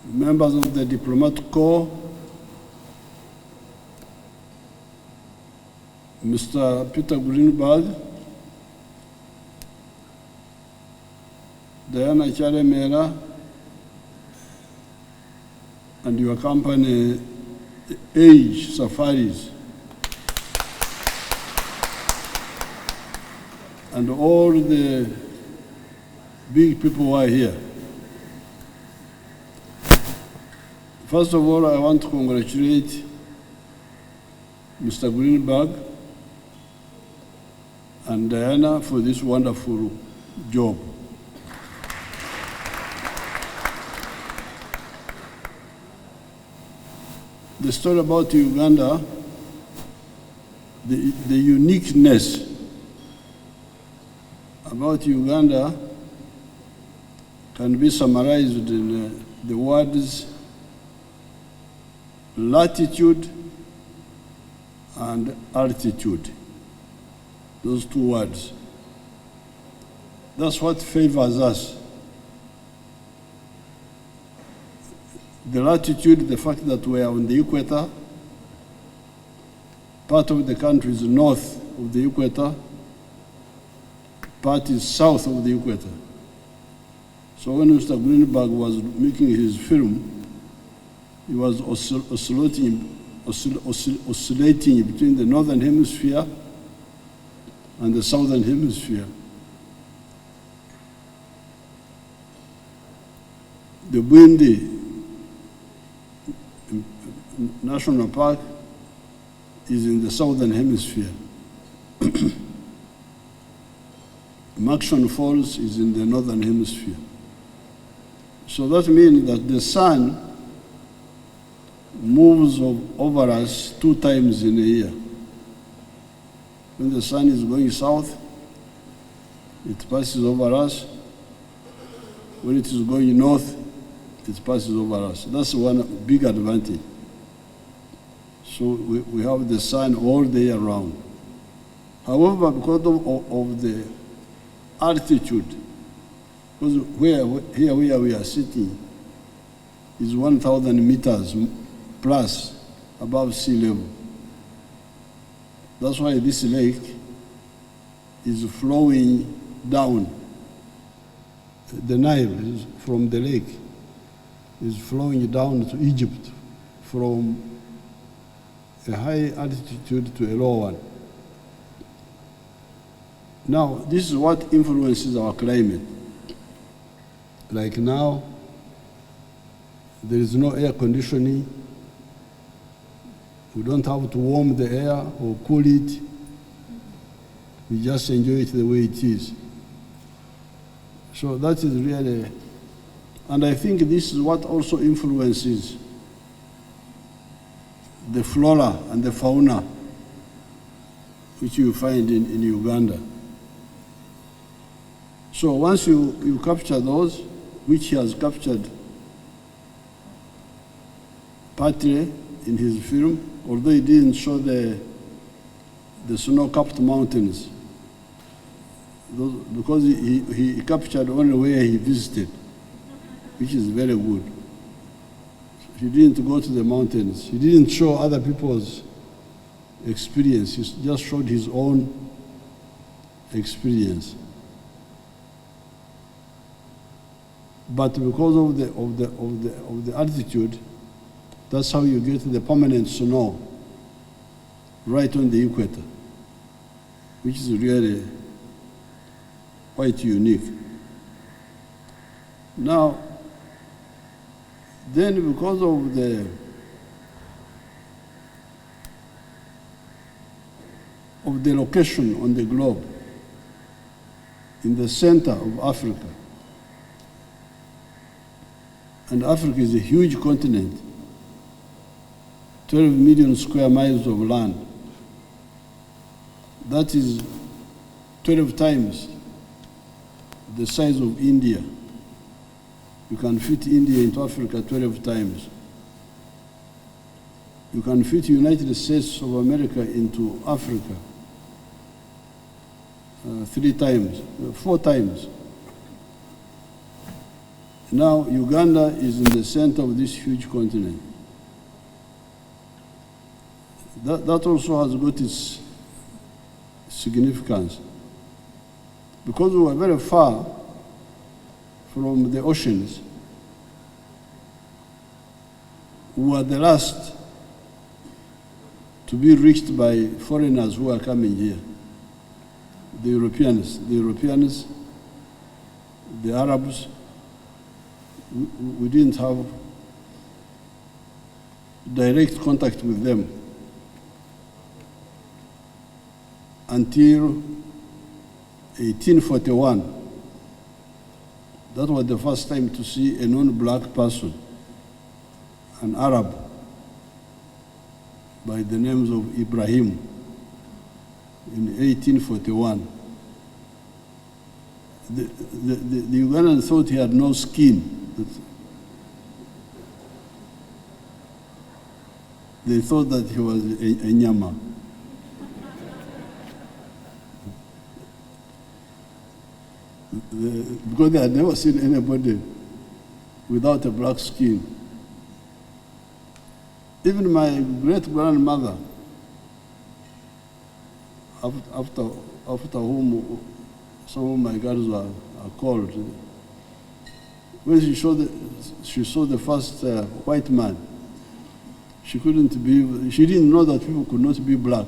members of the diplomatic corps, Mr. Peter Greenberg, Diana Charemera, and your company, Age Safaris, and all the big people who are here. First of all, I want to congratulate Mr. Greenberg and Diana for this wonderful job. The story about Uganda, the uniqueness about Uganda can be summarized in the words latitude and altitude. Those two words. That's what favors us. The latitude, the fact that we are on the equator, part of the country is north of the equator, part is south of the equator. So when Mr. Greenberg was making his film, he was oscillating between the northern hemisphere and the southern hemisphere. The Bwindi National Park is in the southern hemisphere. Maxon Falls is in the northern hemisphere. So that means that the sun moves over us 2 times in a year. When the sun is going south, it passes over us. When it is going north, it passes over us. That's one big advantage. So we have the sun all day around. However, because of the altitude, because here we are sitting is 1,000 meters plus above sea level. That's why this lake is flowing down. The Nile is from the lake is flowing down to Egypt from a high altitude to a low one. Now, this is what influences our climate. Like now, there is no air conditioning. We don't have to warm the air or cool it. We just enjoy it the way it is. So that is really, and I think this is what also influences the flora and the fauna which you find in Uganda. So once you capture those, which he has captured partly in his film, although he didn't show the snow-capped mountains, because he captured only where he visited, which is very good. He didn't go to the mountains. He didn't show other people's experience. He just showed his own experience. But because of the altitude, that's how you get the permanent snow right on the equator, which is really quite unique. Now, then because of the location on the globe, in the center of Africa, and Africa is a huge continent, 12 million square miles of land. That is 12 times the size of India. You can fit India into Africa 12 times. You can fit United States of America into Africa 3 times, 4 times. Now, Uganda is in the center of this huge continent. That also has got its significance. Because we were very far from the oceans, we were the last to be reached by foreigners who are coming here. The Europeans, the Arabs, we didn't have direct contact with them until 1841. That was the first time to see a non-black person, an Arab, by the names of Ibrahim, in 1841. The Ugandans thought he had no skin. They thought that he was a Nyama. Because they had never seen anybody without a black skin. Even my great-grandmother, after whom some of my girls are called, when she saw the first white man, she didn't know that people could not be black.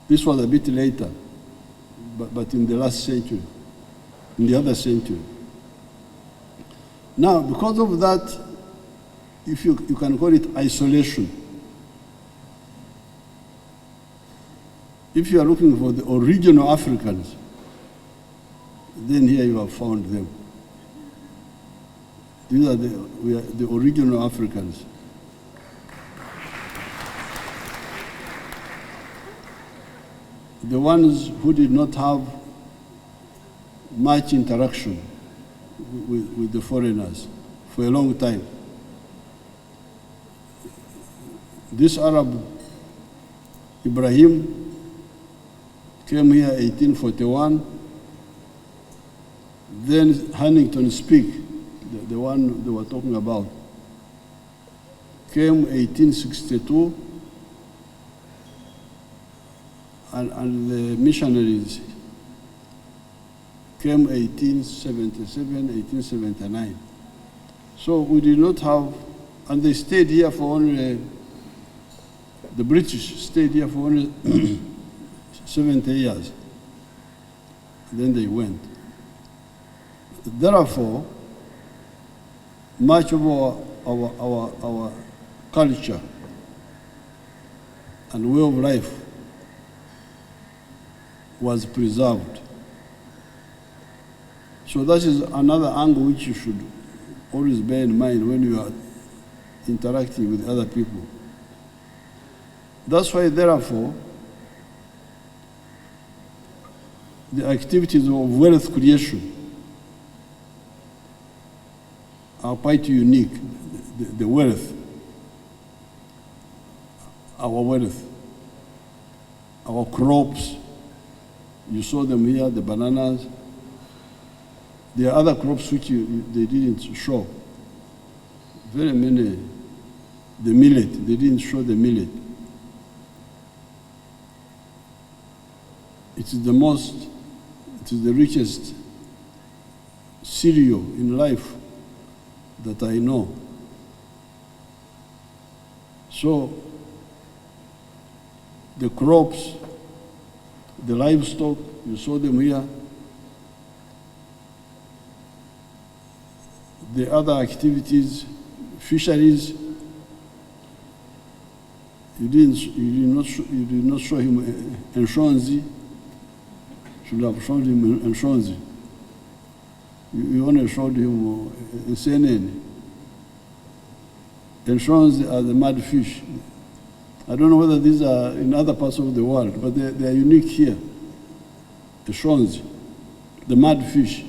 This was a bit later, but in the last century, in the other century. Now, because of that, if you can call it isolation. If you are looking for the original Africans, then here you have found them. These are the original Africans. The ones who did not have much interaction with the foreigners for a long time. This Arab, Ibrahim, came here 1841. Then Huntington Speke, the one they were talking about, came 1862, and the missionaries came 1877, 1879. So we did not have, and they stayed here for only, the British stayed here for only 70 years. Then they went. Therefore, much of our culture and way of life was preserved. So that is another angle which you should always bear in mind when you are interacting with other people. That's why, therefore, the activities of wealth creation are quite unique. The wealth, our crops, you saw them here, the bananas. There are other crops which they didn't show. Very many. The millet, they didn't show the millet. It is the richest cereal in life that I know. So, the crops, the livestock, you saw them here. The other activities, fisheries, you did not show him Nshonzi. Should have shown him Nshonzi. You only showed him CNN. Nshonzi are the mud fish. I don't know whether these are in other parts of the world, but they are unique here. The Nshonzi, the mud fish.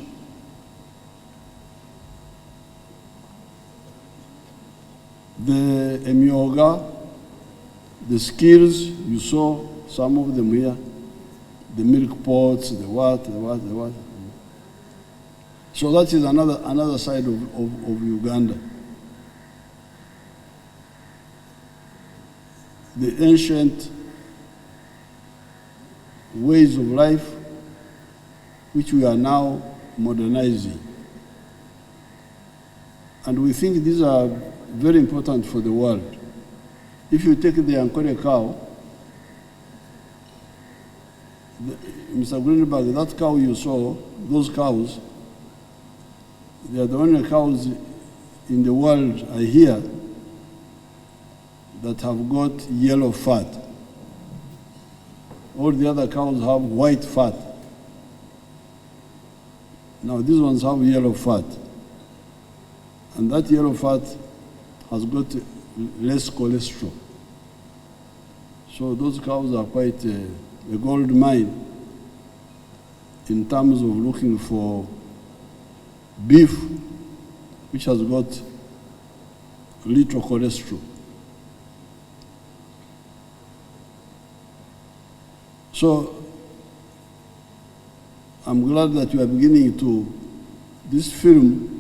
The emyoga, the skills, you saw some of them here. The milk pots, the what. So that is another side of Uganda. The ancient ways of life which we are now modernizing. And we think these are very important for the world. If you take the Ankole cow, Mr. Greenberg, that cow you saw, those cows, they are the only cows in the world, I hear, that have got yellow fat. All the other cows have white fat. Now these ones have yellow fat. And that yellow fat has got less cholesterol. So those cows are quite a gold mine in terms of looking for beef which has got little cholesterol. So I'm glad that you are beginning to, this film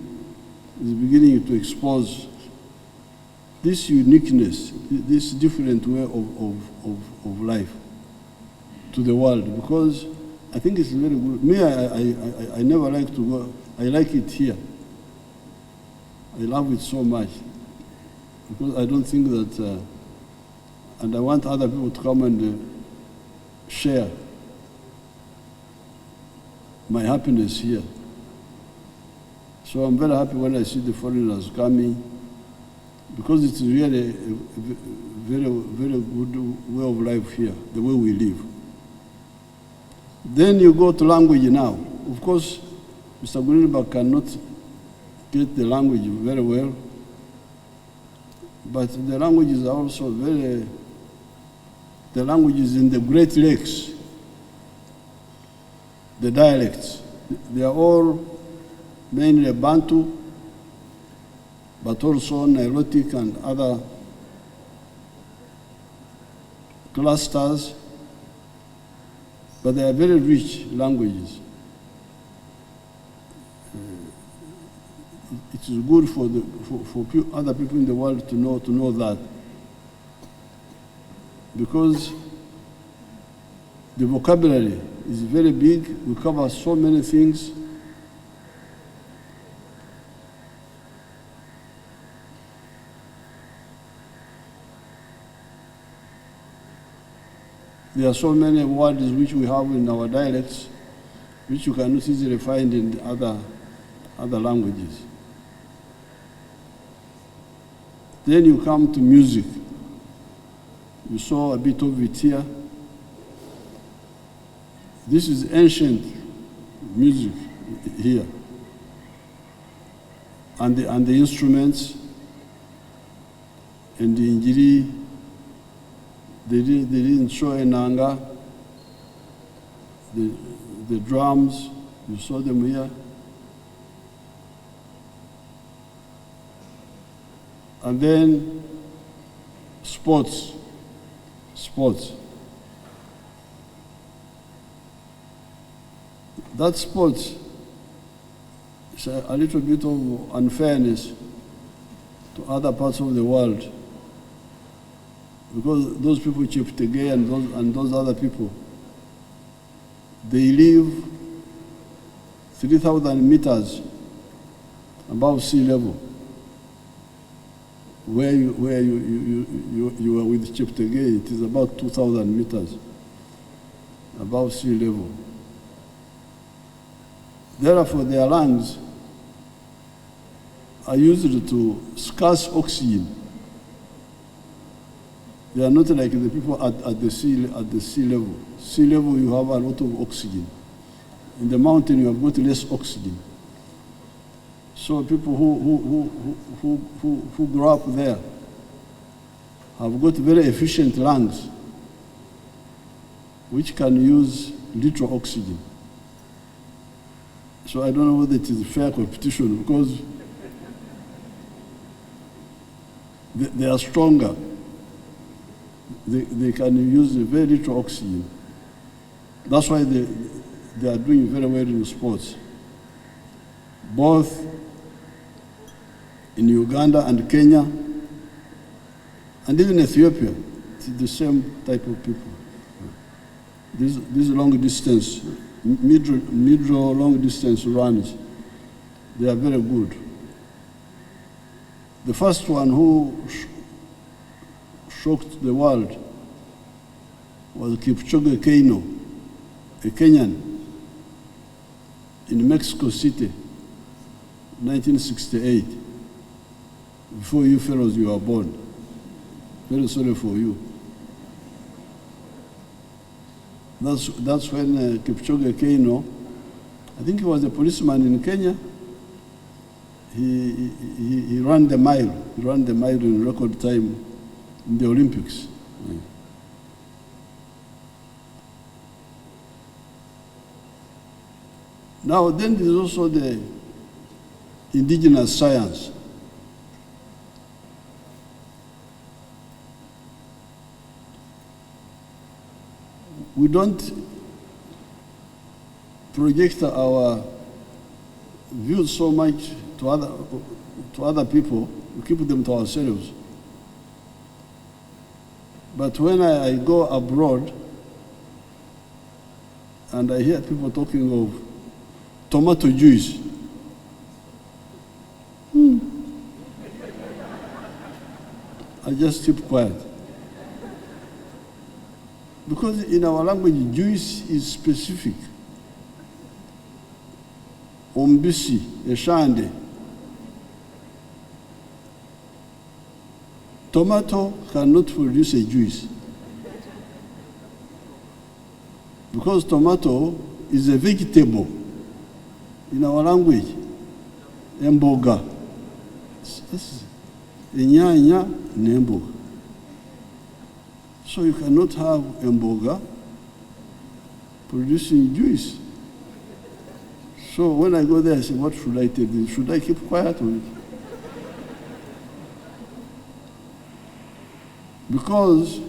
is beginning to expose this uniqueness, this different way of life to the world, because I think it's very good. Me, I never like to go, I like it here. I love it so much, because I don't think that, and I want other people to come and share my happiness here. So I'm very happy when I see the foreigners coming, because it's really a very, very good way of life here, the way we live. Then you go to language now. Of course, Mr. Greenberg cannot get the language very well, but the languages are also very, the languages in the Great Lakes, the dialects, they are all mainly Bantu, but also Nilotic and other clusters, but they are very rich languages. It is good for other people in the world to know that, because the vocabulary is very big. We cover so many things. There are so many words which we have in our dialects, which you cannot easily find in other languages. Then you come to music. You saw a bit of it here. This is ancient music here. And the instruments, and the injiri, they didn't show enanga, the drums, you saw them here. And then sports. That sports is a little bit of unfairness to other parts of the world, because those people, Cheptegei and those other people, they live 3,000 meters above sea level. Where you are with Cheptegei, it is about 2,000 meters above sea level. Therefore, their lungs are used to scarce oxygen. They are not like the people at the sea level. Sea level, you have a lot of oxygen. In the mountain, you have got less oxygen. So people who grow up there have got very efficient lungs, which can use little oxygen. So I don't know whether it is fair competition, because they are stronger. They can use very little oxygen. That's why they are doing very well in sports. both in Uganda and Kenya, and even Ethiopia. It's the same type of people. These long distance, mid-row long distance runs, they are very good. The first one who shocked the world was Kipchoge Keino, a Kenyan, in Mexico City, 1968, before you fellows you were born. Very sorry for you. That's when Kipchoge Keino, I think he was a policeman in Kenya. He ran the mile. He ran the mile in record time in the Olympics. Now, then there's also the indigenous science. We don't project our views so much to other people, we keep them to ourselves. But when I go abroad and I hear people talking of tomato juice, I just keep quiet. Because in our language, juice is specific. Ombisi, eshande. Tomato cannot produce a juice. Because tomato is a vegetable. In our language, emboga. Inyanya nemboga. So you cannot have emboga producing juice. So when I go there, I say, what should I take? Should I keep quiet? Because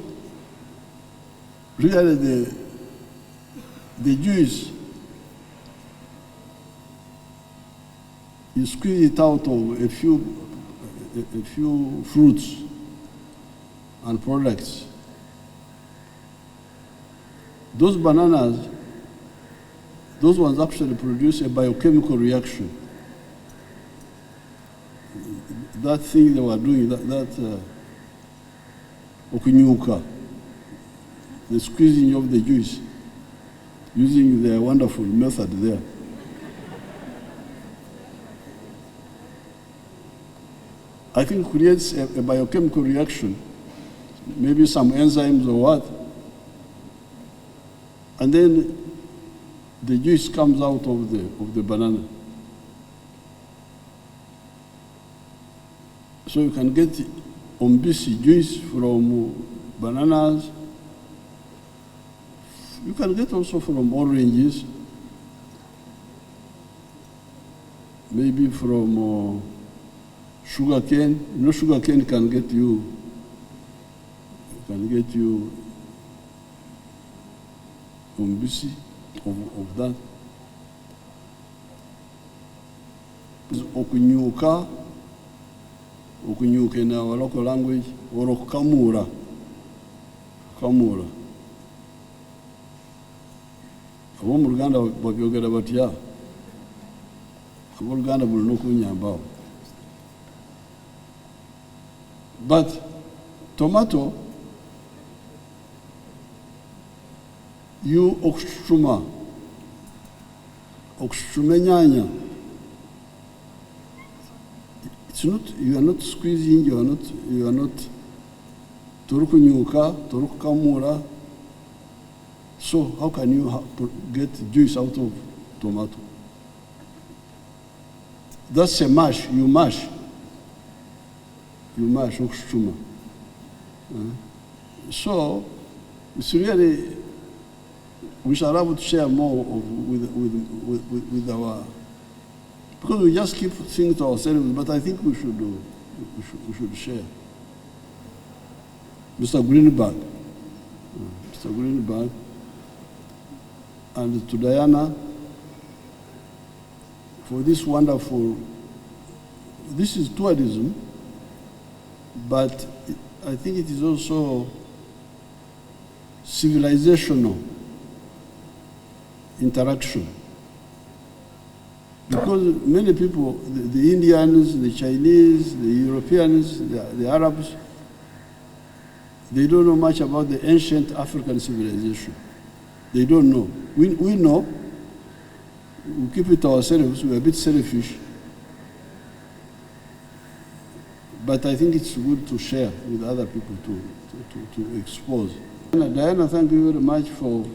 really the juice, you squeeze it out of a few fruits and products. Those bananas, those ones actually produce a biochemical reaction. That thing they were doing, okunyuka, the squeezing of the juice, using their wonderful method there. I think creates a biochemical reaction, maybe some enzymes or what, and then the juice comes out of the banana. So you can get ombisi juice from bananas. You can get also from oranges, maybe from sugar cane. You know, sugar cane can get you ombisi of that. Okunyuka in our local language, or kamura. Abo mu Uganda babyogera batya. Abo Uganda bulina okunyambawo. But tomato, you okushuma enyanya. It's not, you are not squeezing, you are not torukunyuka, torukamura. So how can you get juice out of tomato? That's a mash, you mash okushuma. So it's really, we shall have to share more with our, because we just keep things to ourselves, but I think we should share. Mr. Greenberg, and to Diana, for this wonderful, this is tourism, but I think it is also civilizational interaction. Because many people, the Indians, the Chinese, the Europeans, the Arabs, they don't know much about the ancient African civilization. They don't know. We know. We keep it to ourselves. We're a bit selfish. But I think it's good to share with other people to expose. Diana, thank you very much for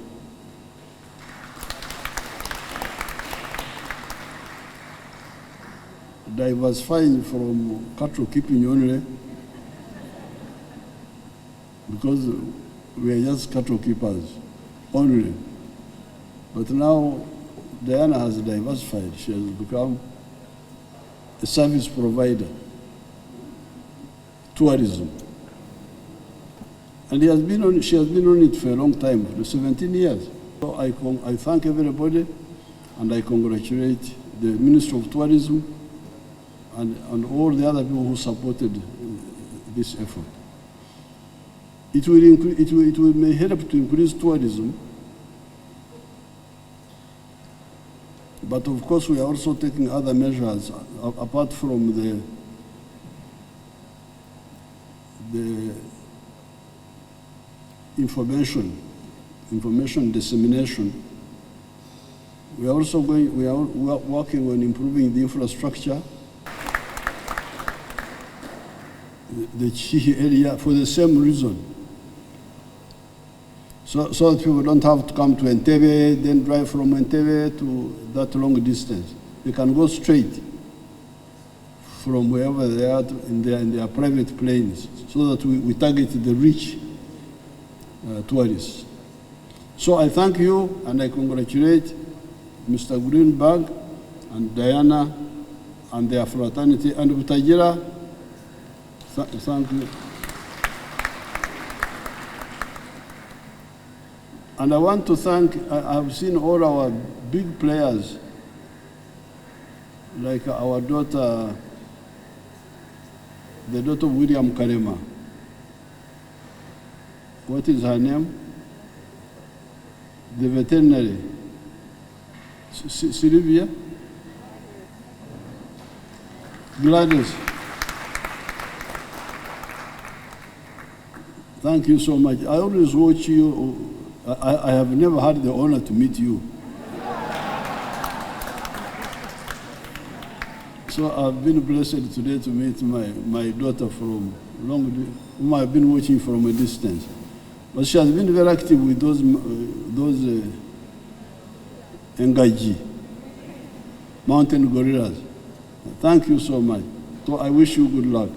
diversifying from cattle keeping only, because we are just cattle keepers only. But now Diana has diversified. She has become a service provider, tourism. And she has been on it for a long time, for 17 years. So I thank everybody, and I congratulate the Minister of Tourism and all the other people who supported this effort. It may help to increase tourism, but of course we are also taking other measures apart from the information dissemination. We are also working on improving the infrastructure, the Chihi area, for the same reason. So that people don't have to come to Entebbe, then drive from Entebbe to that long distance. They can go straight from wherever they are in their private planes, so that we target the rich tourists. So I thank you, and I congratulate Mr. Greenberg and Diana and their fraternity, and Butajira. Thank you. And I want to thank, I've seen all our big players, like our daughter, the daughter of William Karema. What is her name? The veterinary. Sylvia? Gladys. Thank you so much. I always watch you. I have never had the honor to meet you. So I've been blessed today to meet my daughter from whom I've been watching from a distance. But she has been very active with those Engaji, mountain gorillas. Thank you so much. So I wish you good luck.